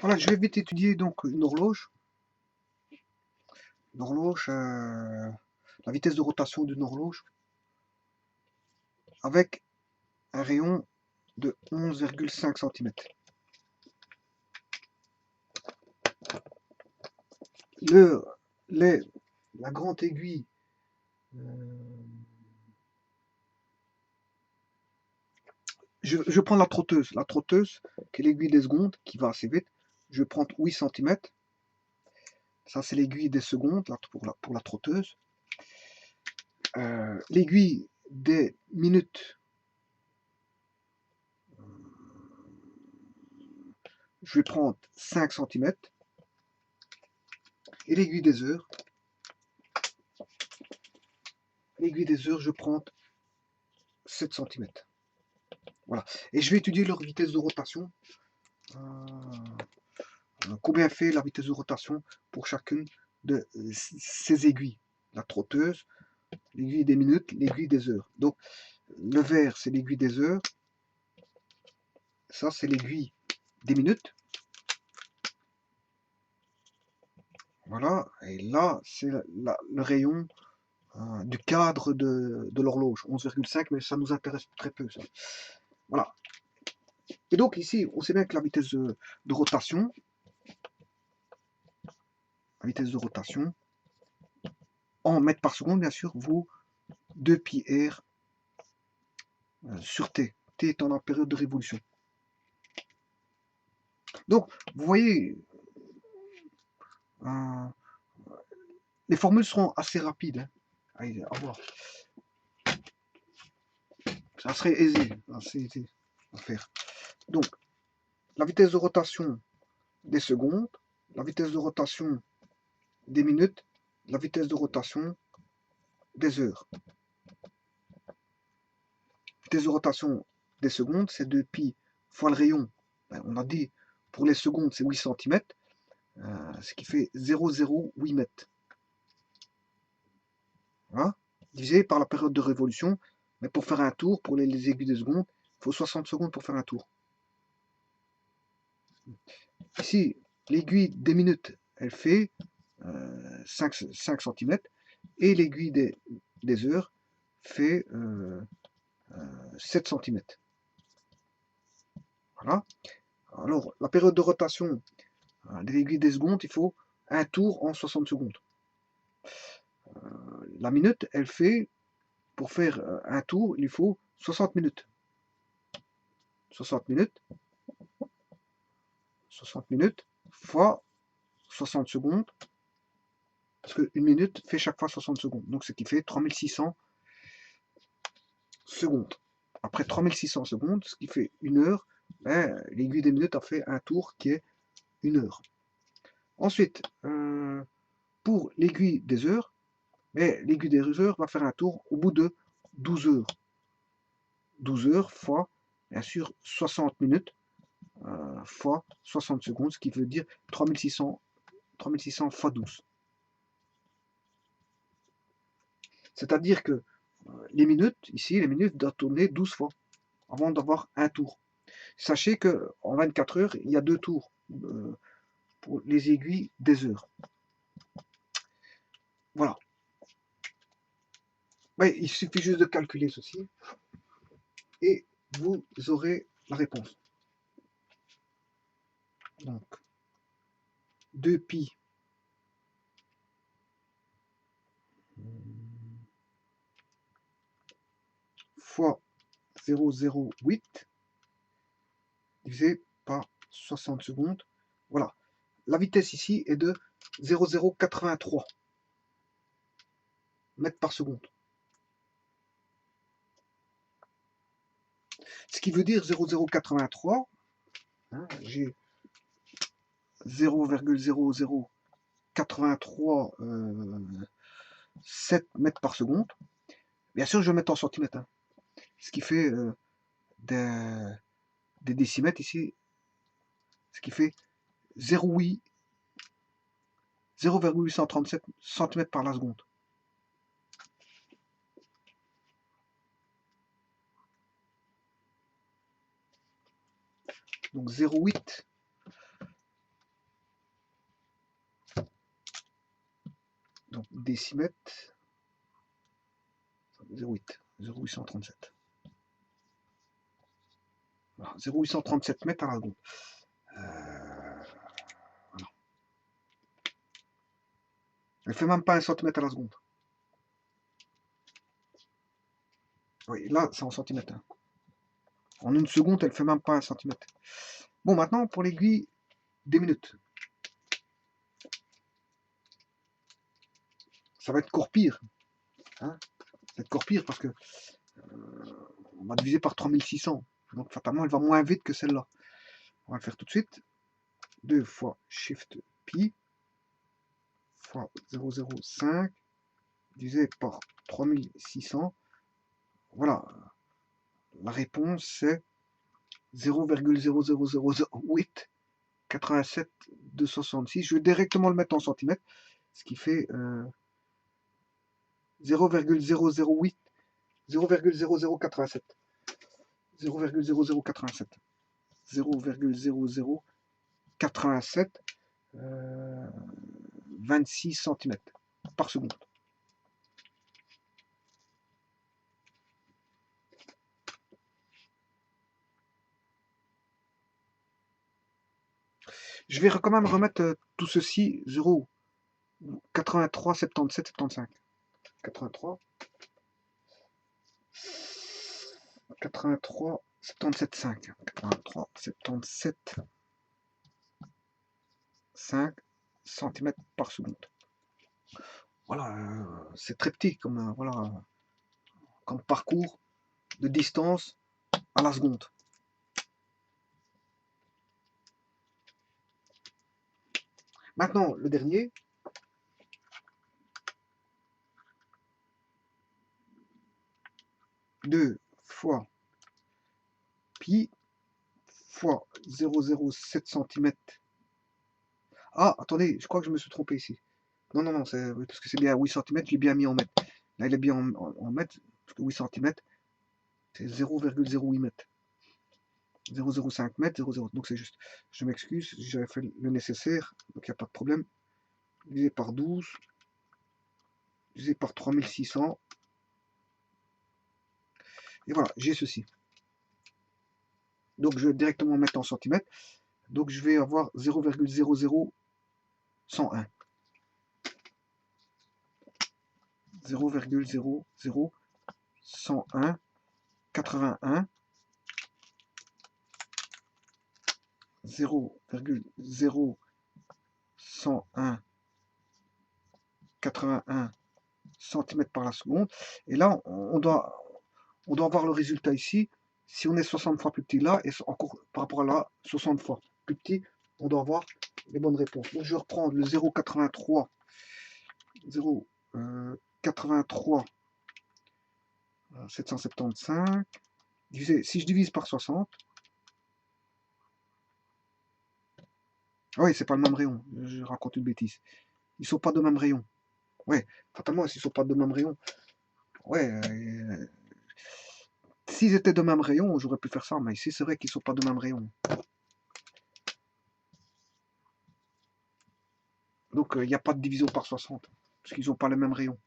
Voilà, je vais vite étudier donc une horloge. Une horloge, la vitesse de rotation d'une horloge avec un rayon de 11,5 cm. Le, la grande aiguille, je prends la trotteuse qui est l'aiguille des secondes qui va assez vite. Je vais prendre 8 cm. Ça, c'est l'aiguille des secondes là, pour la trotteuse. L'aiguille des minutes, je vais prendre 5 cm. Et l'aiguille des heures, je prends 7 cm. Voilà. Et je vais étudier leur vitesse de rotation. Combien fait la vitesse de rotation pour chacune de ces aiguilles. La trotteuse, l'aiguille des minutes, l'aiguille des heures. Donc, le vert, c'est l'aiguille des heures. Ça, c'est l'aiguille des minutes. Voilà. Et là, c'est le rayon du cadre de l'horloge. 11,5, mais ça nous intéresse très peu, ça. Voilà. Et donc, ici, on sait bien que la vitesse de rotation, en mètres par seconde, bien sûr, vaut 2 pi r sur t. T étant la période de révolution. Donc, vous voyez, les formules seront assez rapides. Hein. Allez, au revoir. Ça serait aisé à faire. Donc, la vitesse de rotation des secondes, la vitesse de rotation des minutes, la vitesse de rotation des heures. La vitesse de rotation des secondes, c'est 2 pi fois le rayon. Ben, on a dit, pour les secondes, c'est 8 cm, ce qui fait 0,08 mètres. Voilà. Divisé par la période de révolution. Mais pour faire un tour, pour les aiguilles de seconde, il faut 60 secondes pour faire un tour. Ici, l'aiguille des minutes, elle fait 5 cm. Et l'aiguille des heures fait 7 cm. Voilà. Alors, la période de rotation de l'aiguille des secondes, il faut un tour en 60 secondes. La minute, elle fait, pour faire un tour, il faut 60 minutes. 60 minutes. 60 minutes fois 60 secondes. Parce qu'une minute fait chaque fois 60 secondes. Donc, ce qui fait 3600 secondes. Après 3600 secondes, ce qui fait une heure, ben, l'aiguille des minutes a fait un tour qui est une heure. Ensuite, pour l'aiguille des heures, l'aiguille des heures va faire un tour au bout de 12 heures. 12 heures fois, bien sûr, 60 minutes fois 60 secondes, ce qui veut dire 3600 fois 12. C'est-à-dire que les minutes, ici, les minutes doivent tourner 12 fois avant d'avoir un tour. Sachez qu'en 24 heures, il y a 2 tours pour les aiguilles des heures. Voilà. Ouais, il suffit juste de calculer ceci et vous aurez la réponse. Donc, 2 pi fois 0,08 divisé par 60 secondes. Voilà. La vitesse ici est de 0,083 mètres par seconde. Ce qui veut dire 0,083, hein, j'ai 0,003 7 mètres par seconde. Bien sûr, je vais mettre en centimètres. Hein. Ce qui fait des décimètres ici. Ce qui fait 0,837 cm par la seconde. Donc 0,8 décimètres, 0,8, 0,837. Voilà, 0,837 mètres à la seconde. Voilà. Elle fait même pas 1 centimètre à la seconde. Oui, là, c'est en centimètres. Hein. En 1 seconde, elle fait même pas 1 centimètre. Bon, maintenant, pour l'aiguille des minutes. Ça va être encore pire. Hein, ça va être encore pire parce que on va diviser par 3600. Donc, fatalement, elle va moins vite que celle-là. On va le faire tout de suite. 2 fois Shift Pi fois 0,05 divisé par 3600. Voilà. La réponse, c'est 0,00008 87 266. Je vais directement le mettre en centimètres, ce qui fait 0,008 0,0087 0,0087 0,0087 26 cm par seconde. Je vais quand même remettre tout ceci 0, 83, 77, 75. 83, 83, 77, 5. 83, 77, 5 cm par seconde. Voilà, c'est très petit comme, voilà, comme parcours de distance à la seconde. Maintenant, le dernier. Deux fois pi fois 0,07 cm. Ah, attendez, je crois que je me suis trompé ici. Non, non, non, c'est parce que c'est bien 8 cm, j'ai bien mis en mètres. Là, il est bien en mètres, parce que 8 cm, c'est 0,08 mètres. 0,05 mètres, 0,0. Donc c'est juste. Je m'excuse, j'avais fait le nécessaire, donc il n'y a pas de problème. Divisé par 12, divisé par 3600. Et voilà, j'ai ceci. Donc je vais directement mettre en centimètres. Donc je vais avoir 0,00101. 0,00101 81 0,0101 81 cm par la seconde. Et là, on doit avoir le résultat ici. Si on est 60 fois plus petit là, et encore par rapport à là, 60 fois plus petit, on doit avoir les bonnes réponses. Donc je vais reprendre le 0,83 0,83 775 divisé, si je divise par 60, ah oui, c'est pas le même rayon, je raconte une bêtise. Ils sont pas de même rayon. Ouais, fatalement, s'ils sont pas de même rayon, ouais, s'ils étaient de même rayon, j'aurais pu faire ça, mais ici, c'est vrai qu'ils sont pas de même rayon. Donc, il n'y a pas de division par 60, parce qu'ils n'ont pas les mêmes rayons.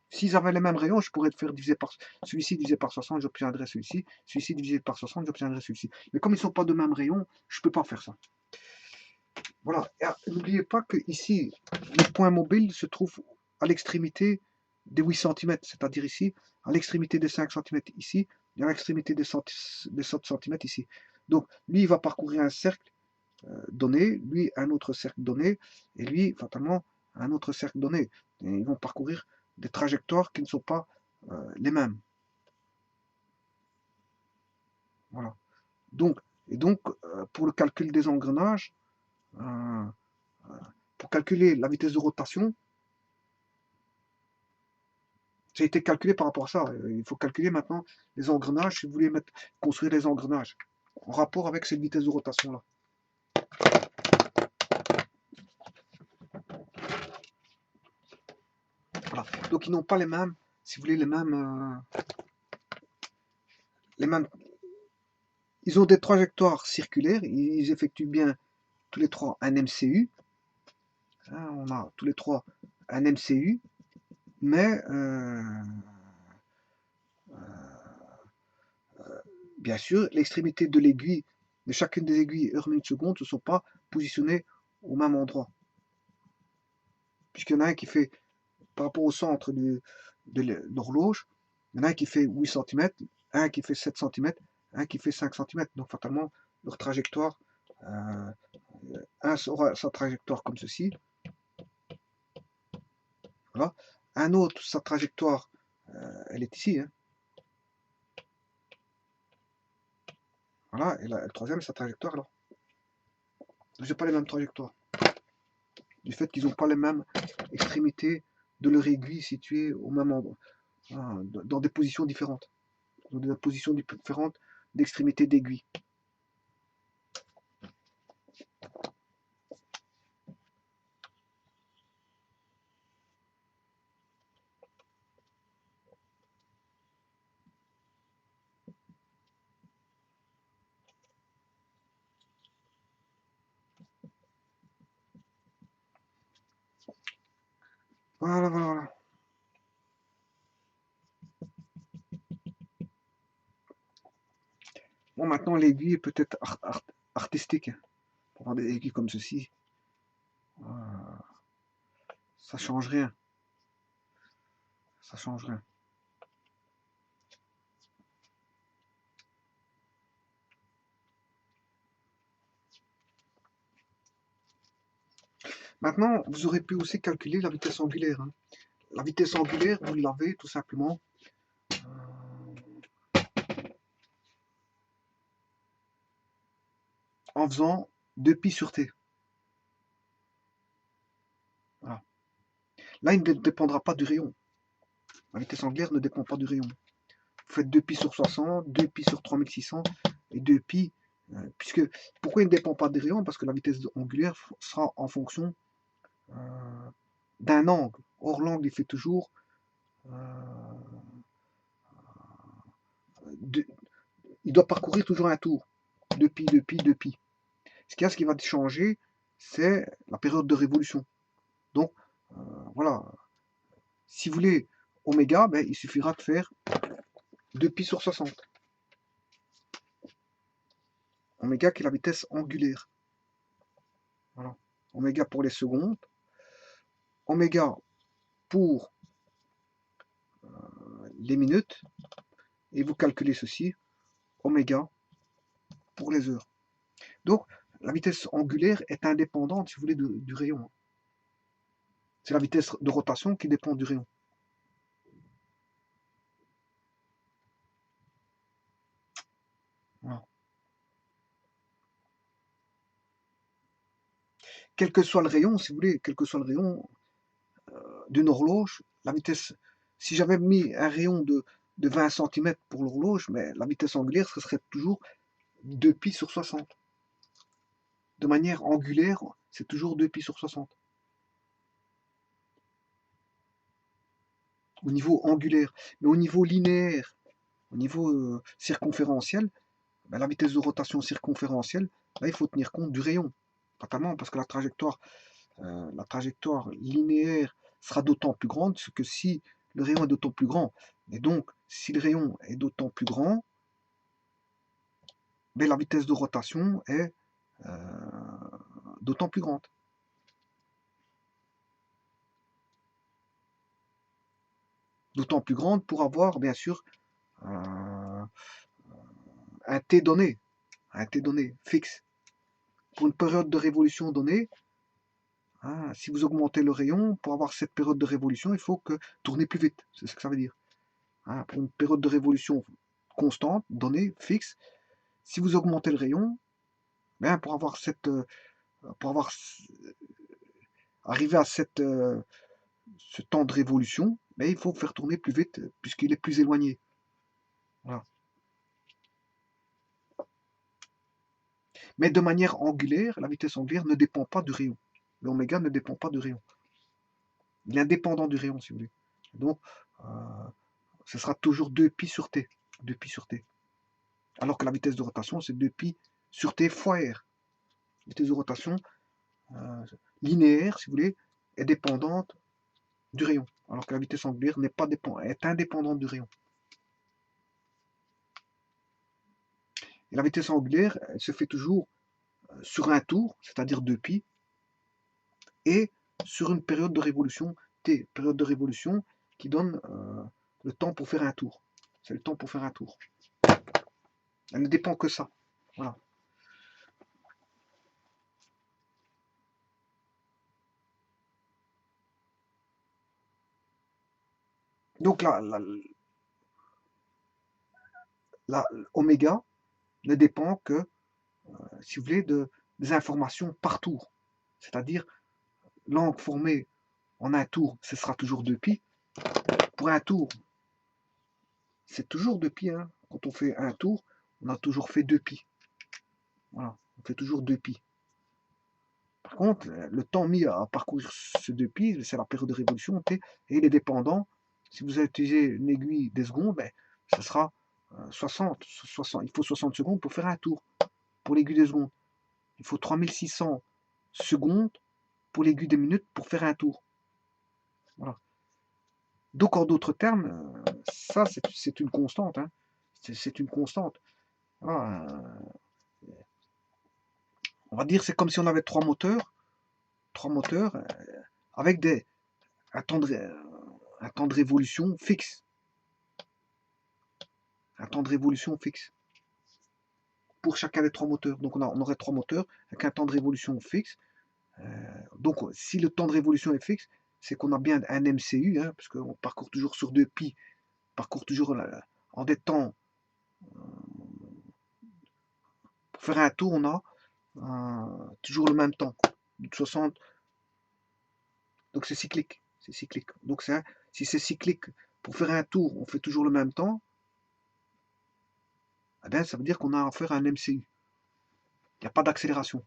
S'ils avaient les mêmes rayons, je pourrais faire diviser par celui-ci divisé par 60, j'obtiendrai celui-ci. Celui-ci divisé par 60, j'obtiendrai celui-ci. Mais comme ils ne sont pas de même rayon, je ne peux pas faire ça. Voilà. N'oubliez pas que ici, le point mobile se trouve à l'extrémité des 8 cm, c'est-à-dire ici, à l'extrémité des 5 cm ici, et à l'extrémité des 7 cm ici. Donc, lui, il va parcourir un cercle donné, lui, un autre cercle donné, et lui, fatalement, un autre cercle donné. Et ils vont parcourir des trajectoires qui ne sont pas les mêmes. Voilà. Donc, pour le calcul des engrenages, pour calculer la vitesse de rotation, ça a été calculé par rapport à ça. Il faut calculer maintenant les engrenages si vous voulez construire les engrenages en rapport avec cette vitesse de rotation là. Voilà. Donc ils n'ont pas les mêmes, si vous voulez, les mêmes. Ils ont des trajectoires circulaires, ils effectuent bien tous les trois un MCU. Hein, on a tous les trois un MCU, mais bien sûr, l'extrémité de l'aiguille, de chacune des aiguilles heure, minute, seconde, ne sont pas positionnées au même endroit. Puisqu'il y en a un qui fait, par rapport au centre de l'horloge, il y en a un qui fait 8 cm, un qui fait 7 cm, un qui fait 5 cm. Donc fatalement, leur trajectoire, un aura sa trajectoire comme ceci, voilà. Un autre, sa trajectoire, elle est ici, hein. Voilà, et le troisième, sa trajectoire là. Ils n'ont pas les mêmes trajectoires. Du fait qu'ils n'ont pas les mêmes extrémités de leur aiguille situées au même endroit, dans des positions différentes, dans des positions différentes d'extrémité d'aiguille. Voilà, voilà, voilà. Bon, maintenant, l'aiguille est peut-être artistique, hein, pour avoir des aiguilles comme ceci. Ça change rien. Ça change rien. Maintenant, vous aurez pu aussi calculer la vitesse angulaire, hein. La vitesse angulaire, vous l'avez tout simplement en faisant 2π sur t. Voilà. Là, il ne dépendra pas du rayon. La vitesse angulaire ne dépend pas du rayon. Vous faites 2π sur 60, 2π sur 3600 et 2π. Puisque, pourquoi il ne dépend pas des rayons? Parce que la vitesse angulaire sera en fonction d'un angle. Or, l'angle, il fait toujours il doit parcourir toujours un tour. 2π, 2π, 2π. Ce qui va changer, c'est la période de révolution. Donc, voilà. Si vous voulez oméga, ben, il suffira de faire 2π sur 60. Oméga qui est la vitesse angulaire. Voilà. Oméga pour les secondes. Oméga pour les minutes. Et vous calculez ceci. Oméga pour les heures. Donc, la vitesse angulaire est indépendante, si vous voulez, du rayon. C'est la vitesse de rotation qui dépend du rayon. Voilà. Quel que soit le rayon, si vous voulez, quel que soit le rayon d'une horloge, la vitesse, si j'avais mis un rayon de 20 cm pour l'horloge, mais la vitesse angulaire, ce serait toujours 2π sur 60. De manière angulaire, c'est toujours 2π sur 60. Au niveau angulaire. Mais au niveau linéaire, au niveau circonférentiel, ben, la vitesse de rotation circonférentielle, là, il faut tenir compte du rayon. Fatalement, parce que la trajectoire linéaire sera d'autant plus grande que si le rayon est d'autant plus grand. Et donc, si le rayon est d'autant plus grand, ben, la vitesse de rotation est d'autant plus grande. D'autant plus grande pour avoir, bien sûr, un t donné, fixe. Pour une période de révolution donnée, hein, si vous augmentez le rayon, pour avoir cette période de révolution, il faut que tourner plus vite. C'est ce que ça veut dire. Hein, pour une période de révolution constante, donnée, fixe, si vous augmentez le rayon, ben, pour arriver à ce temps de révolution, ben, il faut faire tourner plus vite puisqu'il est plus éloigné. Voilà. Mais de manière angulaire, la vitesse angulaire ne dépend pas du rayon. L'oméga ne dépend pas du rayon. Il est indépendant du rayon, si vous voulez. Donc, ce sera toujours 2π sur t. 2π sur t. Alors que la vitesse de rotation, c'est 2π sur t fois r. La vitesse de rotation linéaire, si vous voulez, est dépendante du rayon, alors que la vitesse angulaire n'est pas est indépendante du rayon. Et la vitesse angulaire, elle se fait toujours sur un tour, c'est-à-dire 2π, et sur une période de révolution t, période de révolution qui donne le temps pour faire un tour. C'est le temps pour faire un tour. Elle ne dépend que ça. Voilà. Donc la oméga ne dépend que, si vous voulez, des informations par tour. C'est-à-dire, l'angle formé en un tour, ce sera toujours 2π. Pour un tour, c'est toujours 2π. Hein. Quand on fait un tour, on a toujours fait 2π. Voilà, on fait toujours 2π. Par contre, le temps mis à parcourir ce 2π, c'est la période de révolution t, et il est dépendant. Si vous utilisez une aiguille des secondes, ben, ce sera 60. Il faut 60 secondes pour faire un tour, pour l'aiguille des secondes. Il faut 3600 secondes pour l'aiguille des minutes pour faire un tour. Voilà. Donc, en d'autres termes, ça, c'est une constante. Hein. C'est une constante. Voilà. On va dire c'est comme si on avait trois moteurs avec un temps de révolution fixe. Un temps de révolution fixe pour chacun des trois moteurs. Donc on aurait trois moteurs avec un temps de révolution fixe. Donc si le temps de révolution est fixe, c'est qu'on a bien un MCU, hein, parce qu'on parcourt toujours sur 2π, parcourt toujours en des temps. Pour faire un tour, on a toujours le même temps, 60. Donc c'est cyclique. C'est cyclique. Donc si c'est cyclique, pour faire un tour, on fait toujours le même temps, eh bien, ça veut dire qu'on a affaire à un MCU. Il n'y a pas d'accélération.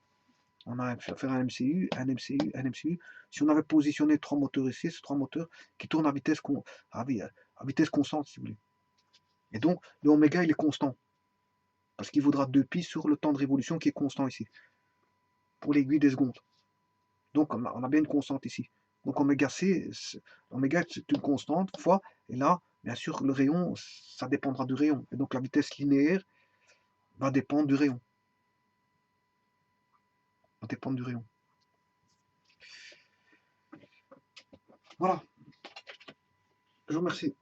On a affaire à un MCU, un MCU, un MCU. Si on avait positionné trois moteurs ici, c'est trois moteurs qui tournent à vitesse constante, si vous voulez. Et donc, le oméga, il est constant. Parce qu'il vaudra 2π sur le temps de révolution qui est constant ici. Pour l'aiguille des secondes. Donc, on a bien une constante ici. Donc, oméga C, oméga, c'est une constante fois. Et là, bien sûr, le rayon, ça dépendra du rayon. Et donc, la vitesse linéaire va dépendre du rayon. Va dépendre du rayon. Voilà. Je vous remercie.